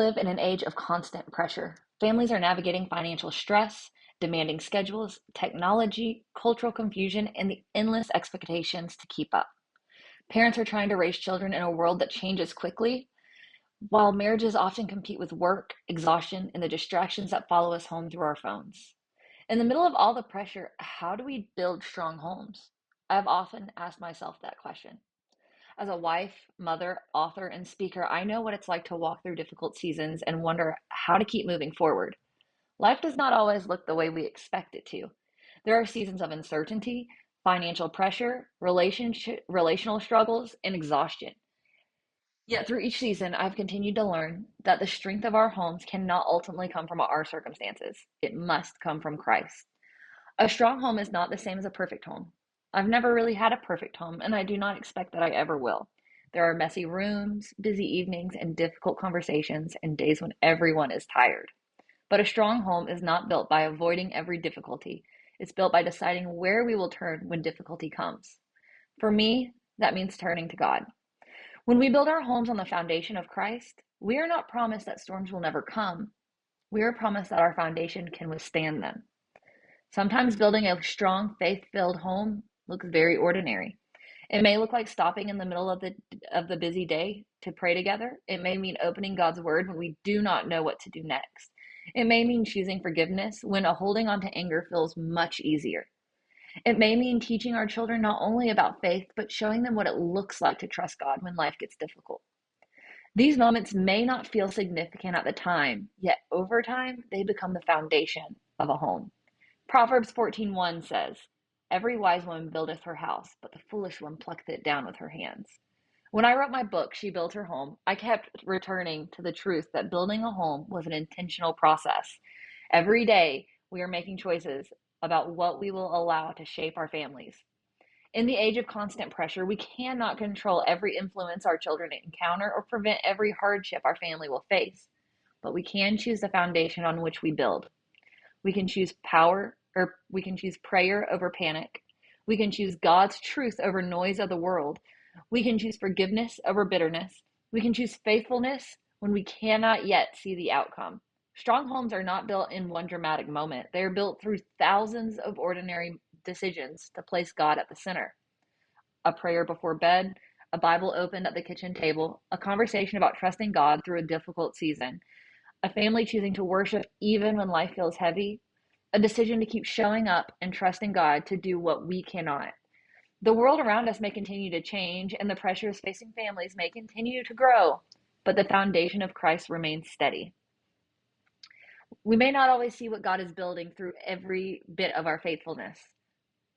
live in an age of constant pressure. Families are navigating financial stress, demanding schedules, technology, cultural confusion, and the endless expectations to keep up. Parents are trying to raise children in a world that changes quickly, while marriages often compete with work, exhaustion, and the distractions that follow us home through our phones. In the middle of all the pressure, how do we build strong homes? I've often asked myself that question. As a wife, mother, author, and speaker, I know what it's like to walk through difficult seasons and wonder how to keep moving forward. Life does not always look the way we expect it to. There are seasons of uncertainty, financial pressure, relational struggles, and exhaustion. Yet through each season, I've continued to learn that the strength of our homes cannot ultimately come from our circumstances. It must come from Christ. A strong home is not the same as a perfect home. I've never really had a perfect home, and I do not expect that I ever will. There are messy rooms, busy evenings, and difficult conversations, and days when everyone is tired. But a strong home is not built by avoiding every difficulty. It's built by deciding where we will turn when difficulty comes. For me, that means turning to God. When we build our homes on the foundation of Christ, we are not promised that storms will never come. We are promised that our foundation can withstand them. Sometimes building a strong, faith-filled home looks very ordinary. It may look like stopping in the middle of the busy day to pray together. It may mean opening God's word when we do not know what to do next. It may mean choosing forgiveness when holding on to anger feels much easier. It may mean teaching our children not only about faith, but showing them what it looks like to trust God when life gets difficult. These moments may not feel significant at the time, yet over time, they become the foundation of a home. Proverbs 14:1 says, "Every wise woman buildeth her house, but the foolish one plucketh it down with her hands." When I wrote my book, She Built Her Home, I kept returning to the truth that building a home was an intentional process. Every day, we are making choices about what we will allow to shape our families. In the age of constant pressure, we cannot control every influence our children encounter or prevent every hardship our family will face, but we can choose the foundation on which we build. We can choose we can choose prayer over panic. We can choose God's truth over noise of the world. We can choose forgiveness over bitterness. We can choose faithfulness when we cannot yet see the outcome. Strong homes are not built in one dramatic moment. They are built through thousands of ordinary decisions to place God at the center. A prayer before bed, a Bible opened at the kitchen table, a conversation about trusting God through a difficult season, a family choosing to worship even when life feels heavy, a decision to keep showing up and trusting God to do what we cannot. The world around us may continue to change, and the pressures facing families may continue to grow, but the foundation of Christ remains steady. We may not always see what God is building through every bit of our faithfulness.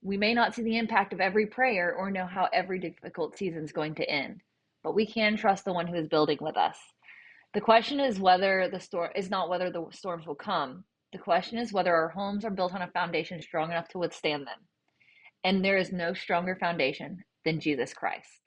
We may not see the impact of every prayer or know how every difficult season is going to end, but we can trust the one who is building with us. The question is whether the storm is not whether the storms will come. The question is whether our homes are built on a foundation strong enough to withstand them. And there is no stronger foundation than Jesus Christ.